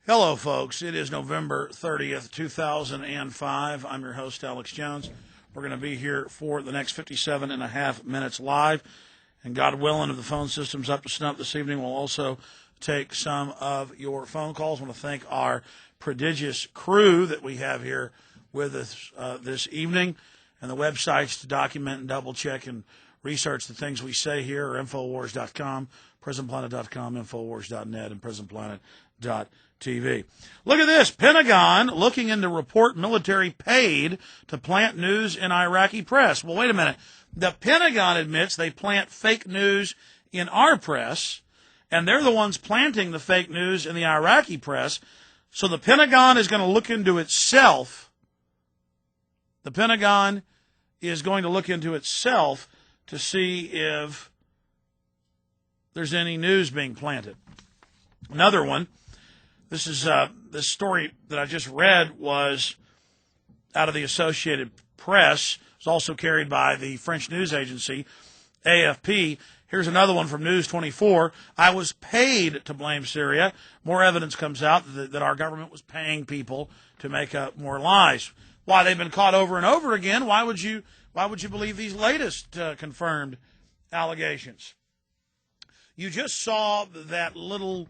Hello, folks. It is November 30th, 2005. I'm your host, Alex Jones. We're going to be here for the next 57 and a half minutes live. And God willing, if the phone system's up to snuff this evening, we'll also take some of your phone calls. I want to thank our prodigious crew that we have here with us this evening. And the websites to document and double-check and research the things we say here are Infowars.com, PrisonPlanet.com, Infowars.net, and PrisonPlanet.TV. Look at this. Pentagon looking into report military paid to plant news in Iraqi press. Well, wait a minute. The Pentagon admits they plant fake news in our press, and they're the ones planting the fake news in the Iraqi press. So the Pentagon is going to look into itself. The Pentagon is going to look into itself to see if there's any news being planted. Another one. This is this story that I just read was out of the Associated Press. It's also carried by the French news agency, AFP. Here's another one from News 24. I was paid to blame Syria. More evidence comes out that our government was paying people to make up more lies. Why, they've been caught over and over again. Why would you believe these latest confirmed allegations? You just saw that little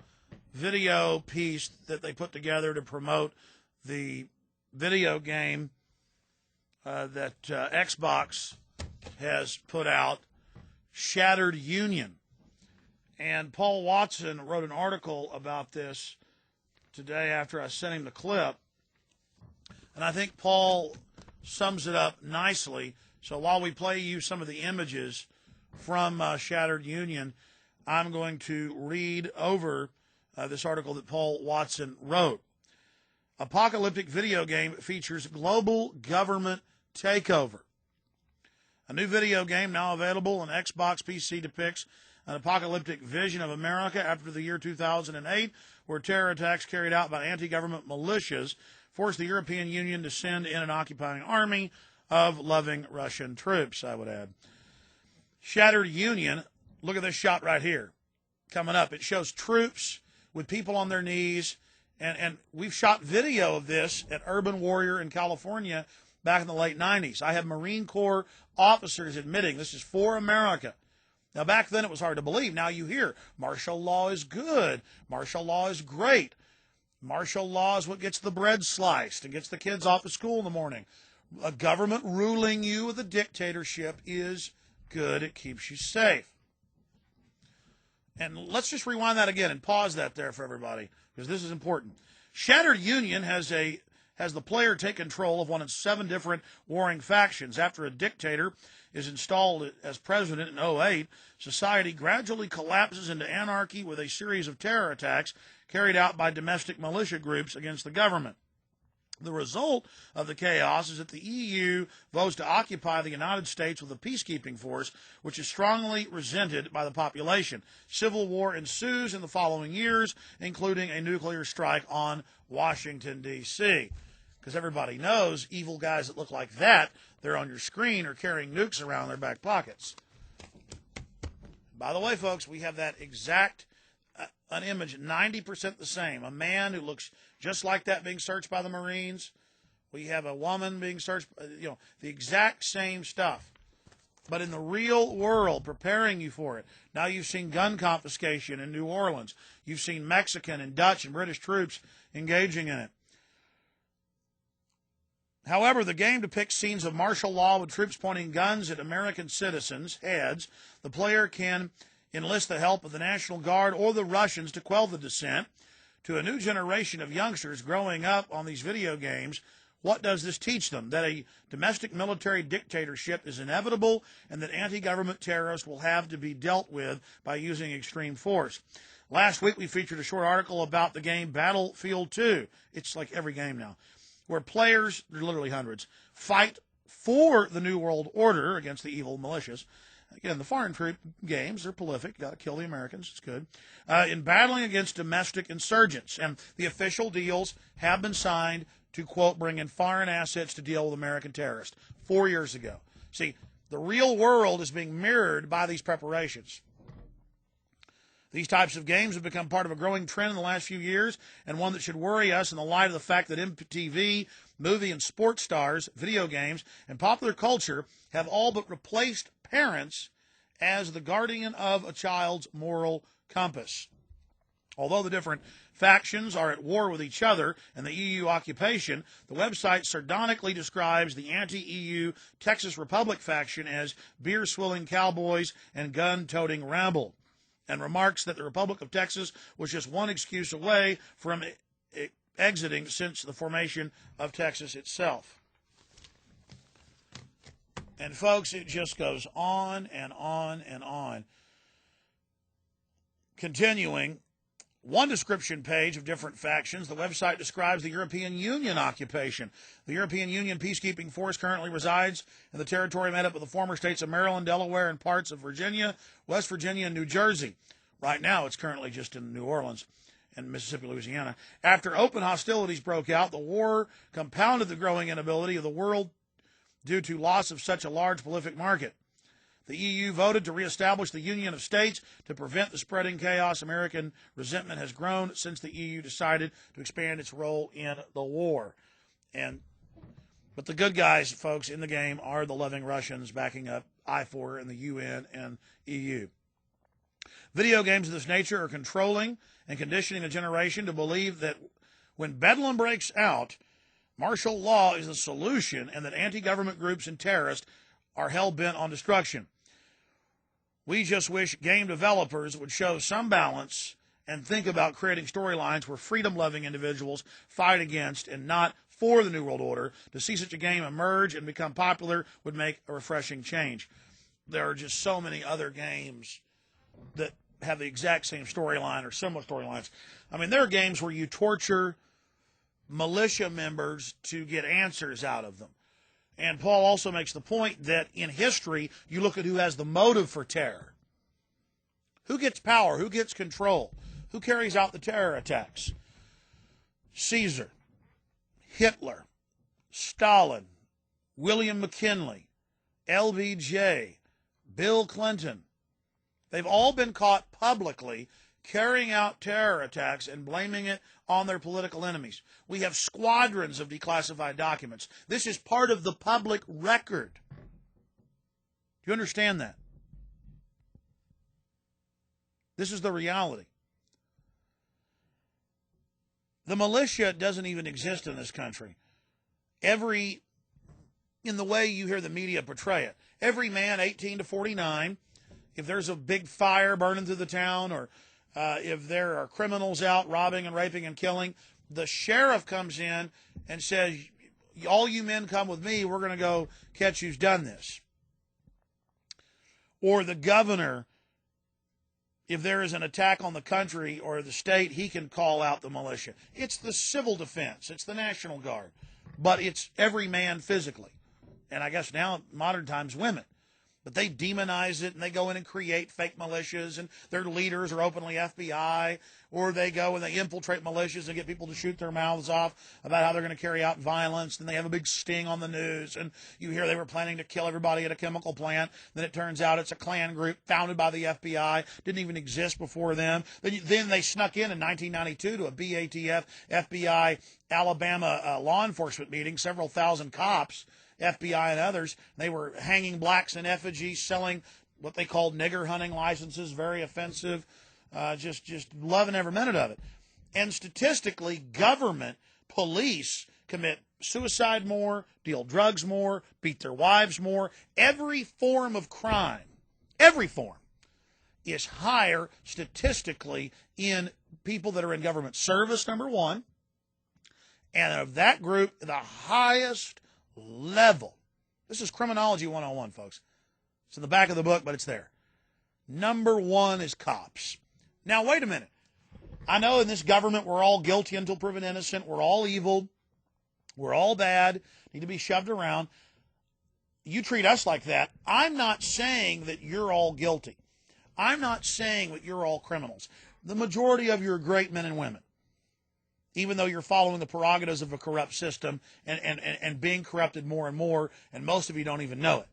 video piece that they put together to promote the video game that Xbox has put out, Shattered Union. And Paul Watson wrote an article about this today after I sent him the clip. And I think Paul sums it up nicely. So while we play you some of the images from Shattered Union, I'm going to read over this article that Paul Watson wrote. Apocalyptic video game features global government takeover. A new video game now available on Xbox PC depicts an apocalyptic vision of America after the year 2008, where terror attacks carried out by anti-government militias forced the European Union to send in an occupying army of loving Russian troops, I would add. Shattered Union, look at this shot right here coming up. It shows troops with people on their knees, and we've shot video of this at Urban Warrior in California back in the late 90s. I have Marine Corps officers admitting this is for America. Now, back then it was hard to believe. Now you hear martial law is good. Martial law is great. Martial law is what gets the bread sliced and gets the kids off of school in the morning. A government ruling you with a dictatorship is good. It keeps you safe. And let's just rewind that again and pause that there for everybody, because this is important. Shattered Union has the player take control of one of 7 different warring factions. After a dictator is installed as president in 2008, society gradually collapses into anarchy with a series of terror attacks carried out by domestic militia groups against the government. The result of the chaos is that the EU votes to occupy the United States with a peacekeeping force, which is strongly resented by the population. Civil war ensues in the following years, including a nuclear strike on Washington, D.C. Because everybody knows evil guys that look like that, they're on your screen, are carrying nukes around in their back pockets. By the way, folks, we have that exact an image, 90% the same. A man who looks just like that being searched by the Marines. We have a woman being searched, the exact same stuff. But in the real world, preparing you for it. Now you've seen gun confiscation in New Orleans. You've seen Mexican and Dutch and British troops engaging in it. However, the game depicts scenes of martial law with troops pointing guns at American citizens' heads. The player can enlist the help of the National Guard or the Russians to quell the dissent. To a new generation of youngsters growing up on these video games, what does this teach them? That a domestic military dictatorship is inevitable and that anti-government terrorists will have to be dealt with by using extreme force. Last week we featured a short article about the game Battlefield 2. It's like every game now, where players, there are literally hundreds, fight for the New World Order against the evil militias. Again, the foreign troop games, they're prolific. Got to kill the Americans. It's good. In battling against domestic insurgents. And the official deals have been signed to, quote, bring in foreign assets to deal with American terrorists 4 years ago. See, the real world is being mirrored by these preparations. These types of games have become part of a growing trend in the last few years, and one that should worry us in the light of the fact that MTV, movie and sports stars, video games, and popular culture have all but replaced parents as the guardian of a child's moral compass. Although the different factions are at war with each other and the EU occupation, the website sardonically describes the anti-EU Texas Republic faction as beer-swilling cowboys and gun-toting rabble, and remarks that the Republic of Texas was just one excuse away from exiting since the formation of Texas itself. And folks, it just goes on and on and on. Continuing, one description page of different factions, the website describes the European Union occupation. The European Union peacekeeping force currently resides in the territory made up of the former states of Maryland, Delaware, and parts of Virginia, West Virginia, and New Jersey. Right now, it's currently just in New Orleans and Mississippi, Louisiana. After open hostilities broke out, the war compounded the growing inability of the world due to loss of such a large prolific market. The EU voted to reestablish the Union of States to prevent the spreading chaos. American resentment has grown since the EU decided to expand its role in the war. But the good guys, folks, in the game are the loving Russians backing up IFOR and the UN and EU. Video games of this nature are controlling and conditioning a generation to believe that when bedlam breaks out, martial law is the solution and that anti-government groups and terrorists are hell-bent on destruction. We just wish game developers would show some balance and think about creating storylines where freedom-loving individuals fight against and not for the New World Order. To see such a game emerge and become popular would make a refreshing change. There are just so many other games that have the exact same storyline or similar storylines. I mean, there are games where you torture militia members to get answers out of them. And Paul also makes the point that in history, you look at who has the motive for terror. Who gets power? Who gets control? Who carries out the terror attacks? Caesar, Hitler, Stalin, William McKinley, LBJ, Bill Clinton. They've all been caught publicly carrying out terror attacks and blaming it on their political enemies. We have squadrons of declassified documents. This is part of the public record. Do you understand that? This is the reality. The militia doesn't even exist in this country. In the way you hear the media portray it, every man 18 to 49, if there's a big fire burning through the town or if there are criminals out robbing and raping and killing, the sheriff comes in and says, all you men come with me, we're going to go catch who's done this. Or the governor, if there is an attack on the country or the state, he can call out the militia. It's the civil defense. It's the National Guard. But it's every man physically. And I guess now, modern times, women. But they demonize it, and they go in and create fake militias, and their leaders are openly FBI, or they go and they infiltrate militias and get people to shoot their mouths off about how they're going to carry out violence. Then they have a big sting on the news, and you hear they were planning to kill everybody at a chemical plant. Then it turns out it's a Klan group founded by the FBI, didn't even exist before them. Then they snuck in 1992 to a BATF, FBI, Alabama law enforcement meeting, several thousand cops, FBI and others. They were hanging blacks in effigy, selling what they called nigger hunting licenses, very offensive, just loving every minute of it. And statistically, government, police commit suicide more, deal drugs more, beat their wives more. Every form of crime, every form, is higher statistically in people that are in government service, number one. And of that group, the highest level. This is Criminology 101, folks. It's in the back of the book, but it's there. Number one is cops. Now, wait a minute. I know in this government we're all guilty until proven innocent. We're all evil. We're all bad. Need to be shoved around. You treat us like that. I'm not saying that you're all guilty. I'm not saying that you're all criminals. The majority of you are great men and women, even though you're following the prerogatives of a corrupt system and being corrupted more and more, and most of you don't even know it.